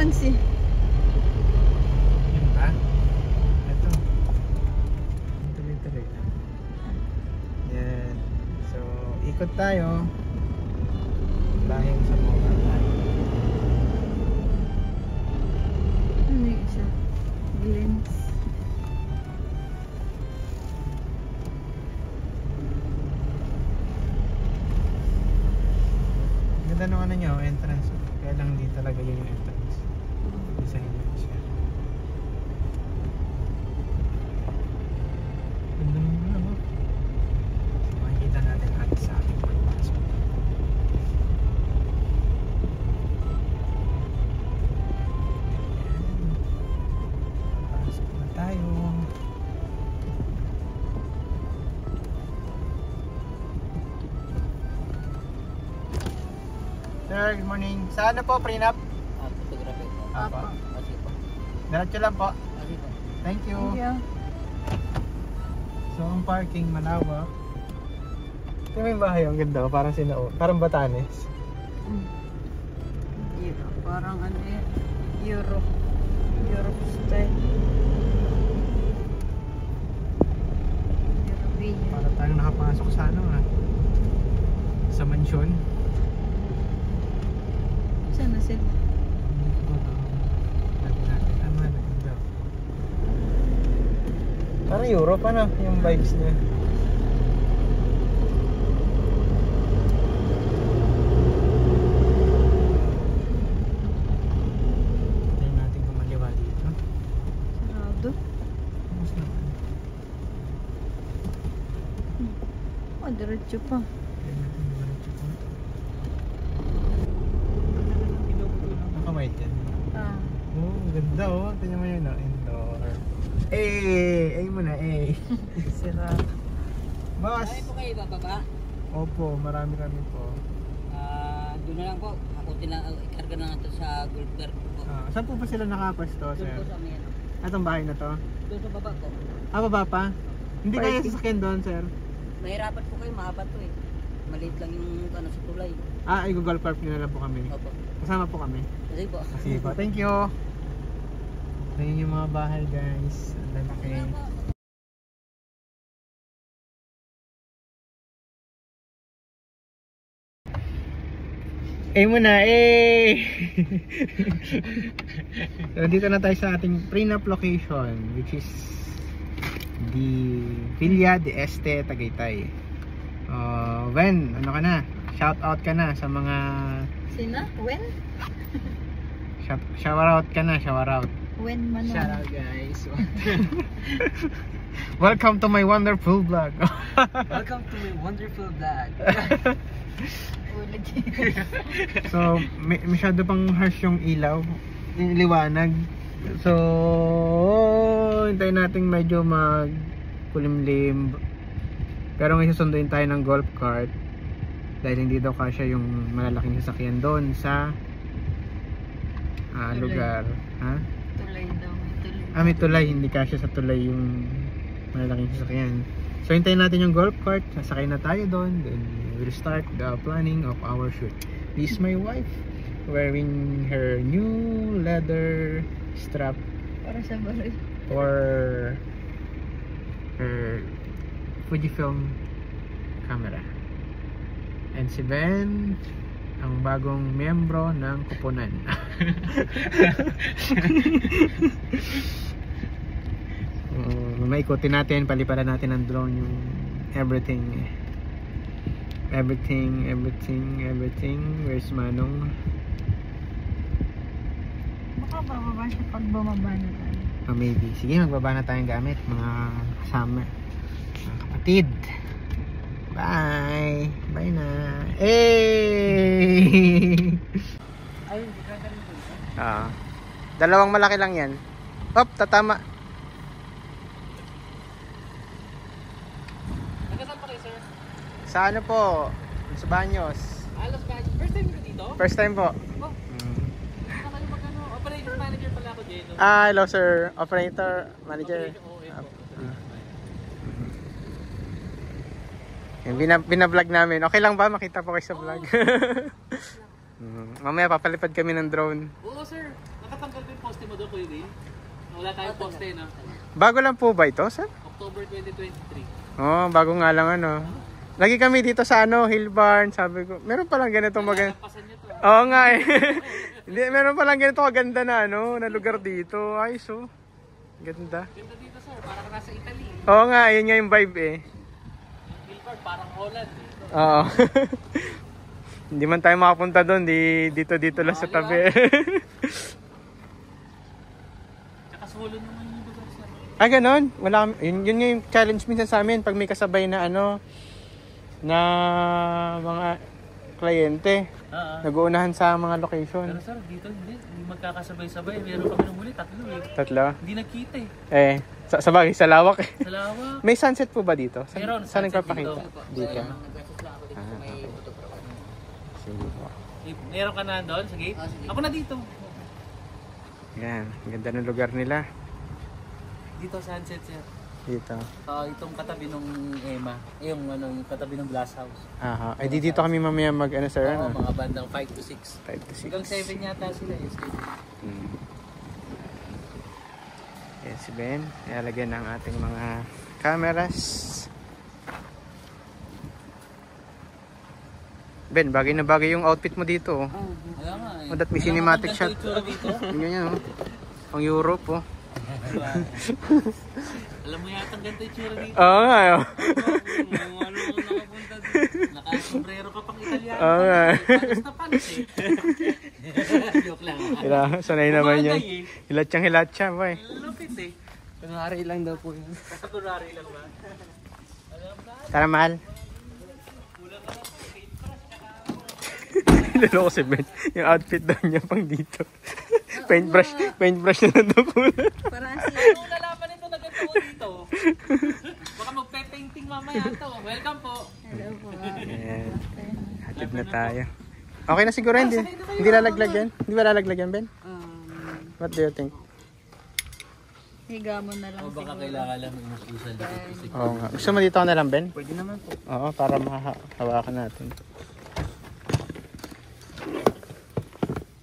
entrance eh. Yun ba? Ito. Tuloy-tuloy lang. Yan. So, ikot tayo. Dahil sa mga tayo. Ano yung isa? Glens. Ganda nung ano nyo, entrance. Kaya lang hindi talaga yun yung entrance. Design lang siya. Ganda nung ano. So, makikita natin at sa ating pagpasok. Pasok na tayo. Sir, good morning. Saan na po, prenup? Photography po. Apo. Kasi po. Diretso lang po. Kasi po. Thank you. Thank you. So, ang parking malawak. Ito may bahay, ang ganda. Parang parang Batanes. Yeah, parang ano yan. Europe style. European. Para tayong nakapasok sa ano sa mansyon. Saan na sila? Parang Europe ano, yung vibes niya. Tingnan natin kung maliwa dito. Sarado. Mas naman. Oh, diretso pa. Tingnan natin kung diretso po. Naka-white yan. Ah. Oh, ganda oh. Tingnan mo yun indoor. Ay mo na Sarado. Boss! Ay po kayo bababa. Opo, marami kami po. Doon na lang po. Ako ikarga na ito sa golf cart po. Saan po ba sila nakapasto, Doon sir? po sa amin. Atong bahay na to? Doon sa baba po. Baba pa? Hindi kaya Parking. sasakyan doon, sir? Mahirapan po kayo, mahaba to eh. Maliit lang yung ano sa tulay. I-Google Park nyo na lang po kami. Opo. Kasama po kami. Kasi po. Sige po, thank you! Tingnan yung mga bahay, guys. Ang lalaki. Eh muna, So, dito na tayo sa ating prenup location, which is the Villa de Este, Tagaytay. When, ano ka na? Shout out ka na sa mga... Sina? When? Shower out ka na, shower out. When man Shout out, guys. Welcome to my wonderful vlog. Welcome to my wonderful vlog. Ulit. So, masyado pang harsh yung ilaw, yung liwanag. So, hintayin natin medyo magkulimlim. Pero may susunduin tayo ng golf cart dahil hindi daw kasya yung malalaking sasakyan doon sa lugar. Ha? Tulay daw. May tulay. May tulay, hindi kasya sa tulay yung malalaking sasakyan. So, hintayin natin yung golf cart, sasakay na tayo doon, then we'll start the planning of our shoot. This is my wife wearing her new leather strap Para sa baril. for her Fujifilm camera. And si Ben, ang bagong miyembro ng kupunan. Maikutin natin, paliparan natin ng drone yung everything. Where's Manong? Baka bababa siya pag bumaba na tayo. Maybe. Sige, magbaba na tayong gamit, mga kasama, mga kapatid. Bye! Bye na! Hey! Ayun, gagawin ko. Dalawang malaki lang yan. Hop, tatama. Nagkasal pa kayo, sir? Sa ano po? Sa Baños. Alas ba? First time ko dito? First time po. Oh. Nakakayo magkano? Operations manager pala ako dito. Hello sir. Operator, manager. Binablog namin. Okay lang ba? Makita po kayo sa vlog. Mamaya papalipad kami ng drone. Oo, sir. Kakatanggal ko yung poste mo doon, Kuya Will. Wala tayong poste, no? Bago lang po ba ito, sir? October 2023. Oo, bago nga lang ano. Lagi kami dito sa ano, Hill Barn, sabi ko, meron palang ganito maganda. Pasan nyo to. Oo nga eh. Hindi, meron palang ganito kaganda na ano, na lugar dito. Ay, so. Ganda. Ganda dito, sir. Parang nasa Italy. Oo nga, yun nga yung vibe eh. Gilbert, parang Holland. Eh. Oo. Hindi man tayo makapunta doon, dito lang sa tabi. Tsaka solo naman yung lugar, sir. Ah, ganon. Wala, yun nga yung challenge minsan sa amin pag may kasabay na ano, na mga kliyente. Nag-uunahan sa mga location. Pero sir, dito hindi magkakasabay-sabay. Meron kami nung huli, 3 eh. Tatlo? Hindi nagkita eh. Eh, sa bagay, sa lawak eh. Sa lawak. May sunset po ba dito? Meron, Saan sunset nagpapakita? Dito. Nag-message lang ako dito sa may photographer. Sige po. Meron ka na doon sa gate? Sige. Ako na dito. Yan, ganda ng lugar nila. Dito sunset, sir. Dito. Itong katabi ng Emma. Yung yung katabi ng glass house. Aha. Ay, dito kami mamaya mag ano sir? Oo, Ano? mga bandang 5 to 6. 5 to 6. Hanggang 7 yata sila eh. Yes, si Ben. Ilalagyan ng ating mga cameras. Ben, bagay na bagay yung outfit mo dito. Oh. Kaya nga eh. Oh, that may cinematic shot. Dito. Ganyan oh. Pang Europe oh. Alam mo yata ang ganito yung tsura dito. Oo nga oh. Ano nakapunta dito. Nakasombrero ka pang Italiano. Oo nga. Panos na panos eh. Joke lang. Sanay naman yun. Hilatsang-hilatsa ba eh. Lupit eh. Kunwari lang daw po yun. Kunwari lang ba? Tara, mahal. Lalo ko si Ben. Yung outfit daw niya pang dito. Paintbrush na nandun ko. Parang Ano nalaman nito na ganito ko dito? Baka magpe-painting mamaya to. Welcome po. hello po. Ayan. Hatid na tayo. Okay na siguro, hindi lalaglag yan? Hindi ba lalaglag yan, Ben? What do you think? Higa mo na lang O baka siguro. kailangan lang umuusal dito. Oo nga. Gusto mo dito ka na lang, Ben? Pwede naman po. Oo, para mahawakan natin.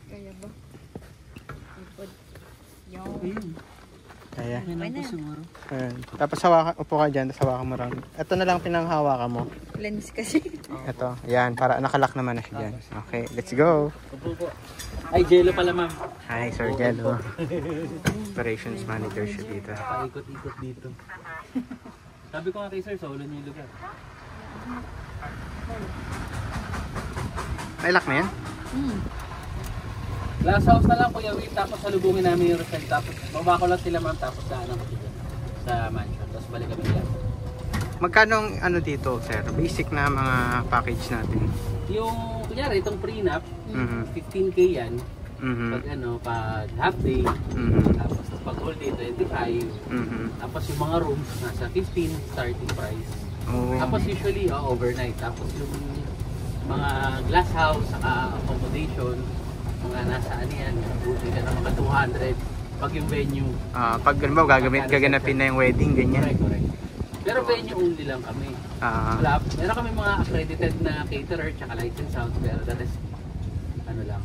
Kaya ba? Ipod. Yung. Kaya. Okay na. siguro. Ayan. Tapos upo ka dyan, tapos hawakan mo lang. Ito na lang pinanghawakan mo. Lens kasi. Ito. Yan, para nakalock naman na siya dyan. Okay, let's go. Upo po. Ay, jello pala ma'am. Hi, Sir Jello. Operations manager siya dito. Paikot-ikot dito. Sabi ko nga kay sir, solo niyo yung lugar. May lock na yan? Glass house na lang Kuya Will, tapos salubungin namin yung resort. Tapos babako lang sila ma'am, tapos daanan ko dito sa mansion. Tapos balik kami dyan. Magkano ang ano dito, sir? Basic na mga package natin. Yung, kunyari, itong prenup, Mhm. 15K yan. Mhm. Pag pag half day, Mhm. tapos pag whole day, 25. Mhm. Tapos yung mga rooms, nasa 15 starting price. Oh. Tapos usually, overnight. Tapos yung mga glass house, saka accommodation, mga nasa ano yan, buti ka na mga 200. Pag yung venue, Pag halimbawa gaganapin na yung wedding, ganyan. correct. Pero venue only lang kami. Ah, Meron kami mga accredited na caterer tsaka license sound, pero that is ano lang.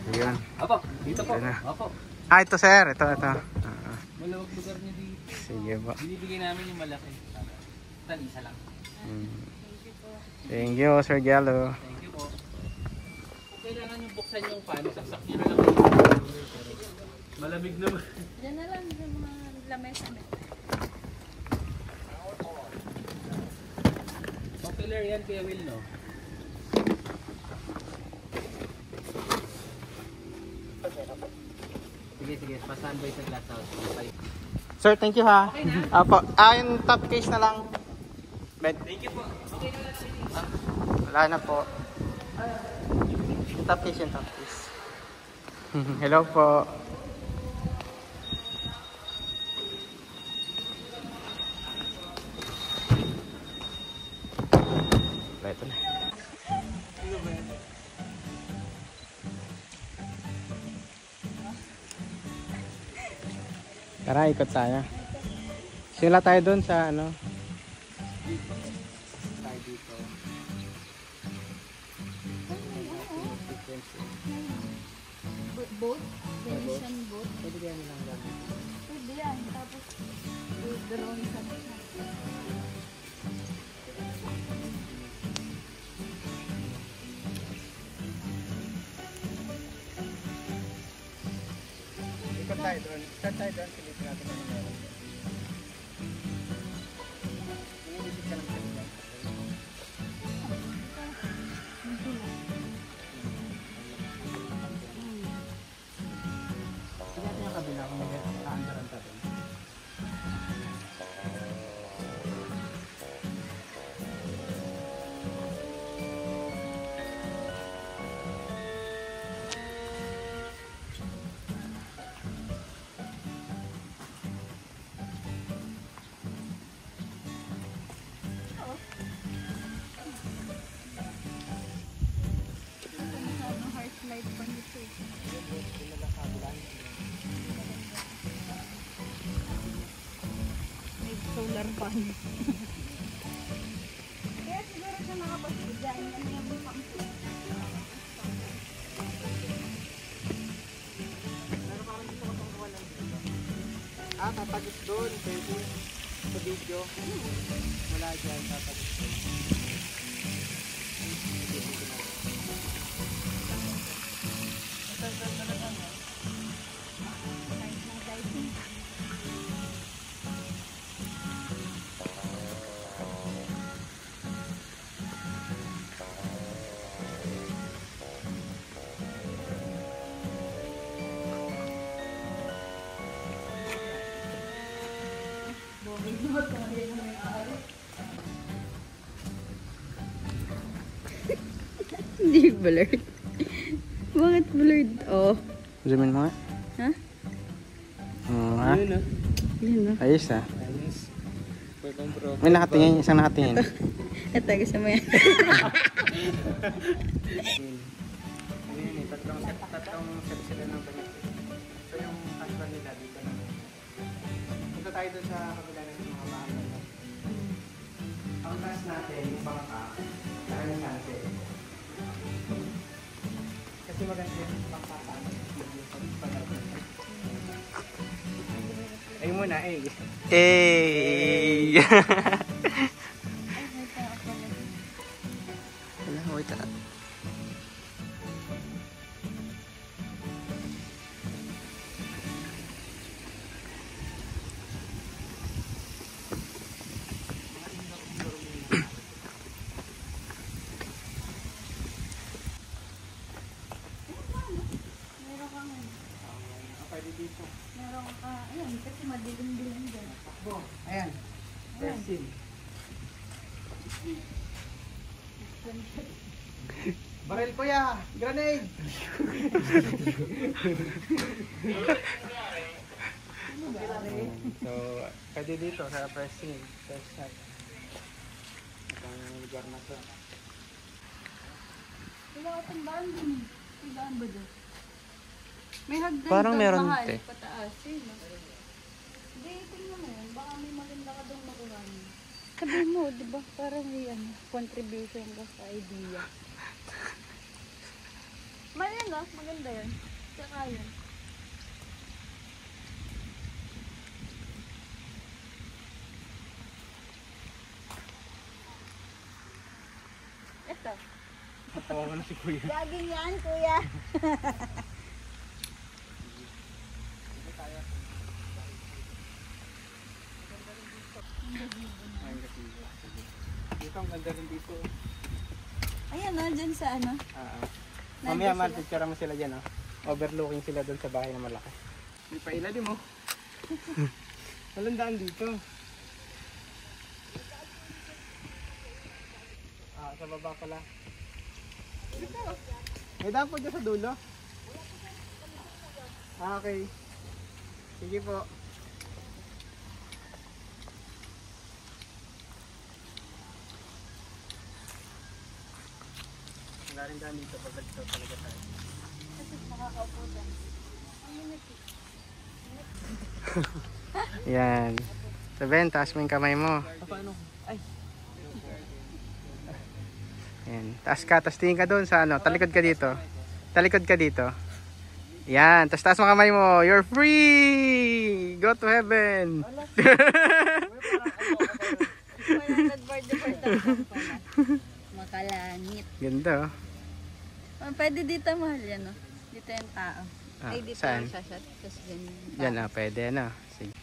yun. Opo, dito po. Ito na. Opo. Ito sir, ito. Malawag lugar niyo dito. Sige po. Binibigay namin yung malaki. Isa lang. Thank you, Sir Jello. Thank you po. Kung kailangan yung buksan yung fan, saksak nyo na lang kayo. Malamig naman. Diyan na lang sa mga lamesa. Popular yan Kuya Will, no? Sige, pa-standby sa glass house. Sir, thank you ha. Apo, yung top case na lang. Ben. Thank you po. Okay na lang. Wala na po. Top case yung top case. Hello po. Ito na. Tara, ikot tayo. Sila tayo doon sa ano. Tayo dito. Boat? Venetian boat? Pwede kaya nilang gamit. Pwede yan. Tapos, drone sa gitna. Ikot tayo doon. Start tayo doon. Silipin natin ang meron. Iniisip ka ng pwede. Sige natin yung kabila kung may kaandaran pa doon. Masyadong harsh light pa nito eh. May solar panel. Kaya siguro siya nakapag-udya. Yan yung bukang po. Ah, tatagos doon. Pwede. Sa video. Wala dyan. Tatagos doon. Kahit na diving. Bogey mo ito. Hindi blurred. Bakit blurred? Oh. Zoomin mo nga. Ha? Oo nga. Yun, Yan no? Ayos ah. Ayos. May nakatingin. Isang nakatingin. Ito, gusto mo yan. Ayun eh. Tatlong set sila ng damit. So yung husband nila dito na. Punta tayo doon sa kabila ng mga bahay. Ang taas natin, yung bangka, saka yung sunset. Kasi maganda yung bangka pa. Ayun muna eh. Eh. Wala, wait ah. Meron kang ano? Pwede dito. Meron ka, ayun, kasi madilim-dilim dyan. Bo, ayan. First scene. Baril kuya! Grenade! So, pwede dito sa first scene. First shot. Itong lugar na to. Wala ka tandaan dun eh. Tandaan ba dun? May hagdan Parang kang meron mahal, te. pataas eh. No? Hindi, tingnan mo yun. Baka may maganda ka doon makuha mo. Sabi mo, di ba? Parang may ano, contribution ka sa idea. Yan no? Maganda yun. Tsaka yun. Ito. Natawa na si kuya. Laging yan, kuya. Dito ang ganda rin dito. Ayan no, dyan sa ano. Mamaya man-picture mo sila dyan. Overlooking sila doon sa bahay na malaki. May pailalim mo. Walang daan dito. Sa baba pala. May daan po dyan sa dulo. Okay. Sige po. Wala rin daan dito pag nagsaw talaga tayo. Kasi makakaupo dyan. Ang minute eh. Yan. Sabihin, taas mo yung kamay mo. Paano? Ay. Yan. Taas ka, taas tingin ka doon sa ano. Talikod ka dito. Talikod ka dito. Yan, taas mo kamay mo. You're free! Go to heaven! Makalangit. Ganda oh. Pwede dito mahal yan, no? Dito yung tao. Ah, Ay, dito saan? yung shot. Tapos ganyan. Yan ah, pwede na. Sige.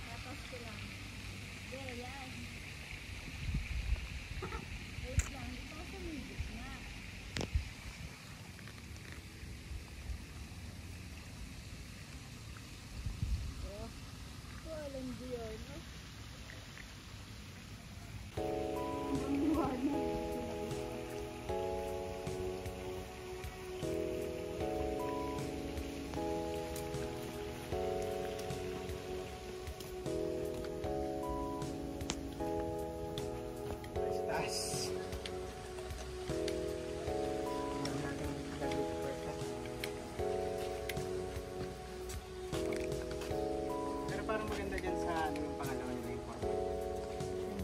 Pero parang maganda dyan sa ano yung pangalawa nila yung format.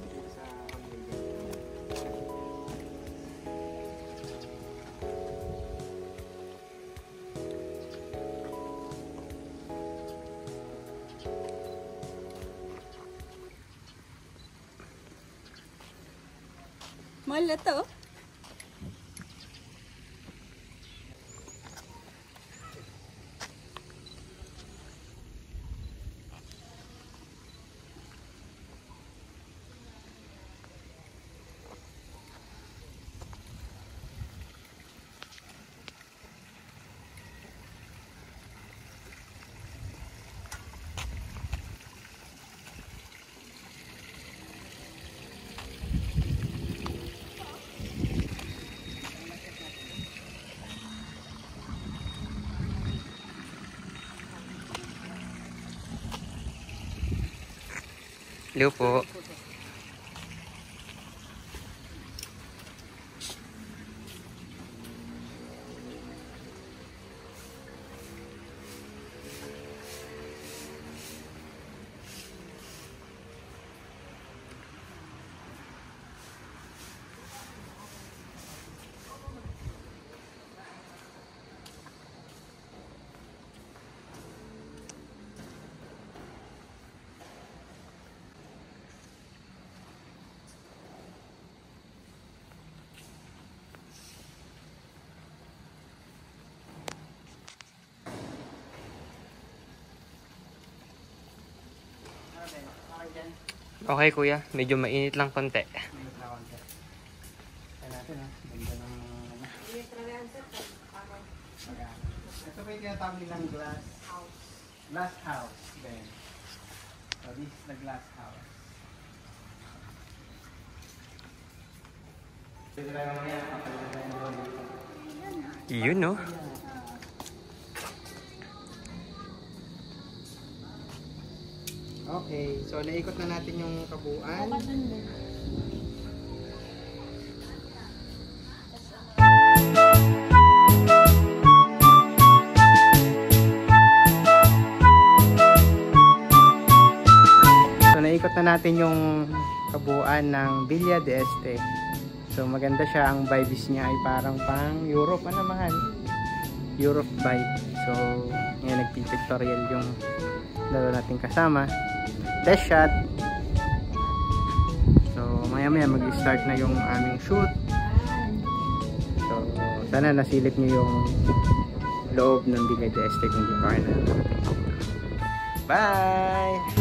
Dito sa holiday. Mahal na to. Hello po. Okay kuya, medyo mainit lang konti. Ito pa yung tinatawag nilang glass house. Glass house. Then, so this is the glass house. Yun no? Okay, so naikot na natin yung kabuuan. So naikot na natin yung kabuuan ng Villa de Este. So maganda siya, ang vibes niya ay parang pang Europe, ano mahal? Europe vibe. So ngayon nagpipictorial yung dalawa nating kasama. Test shot. So maya maya mag-start na yung aming shoot. So sana nasilip niyo yung loob ng Villa de Este kung di pa kayo na. Bye!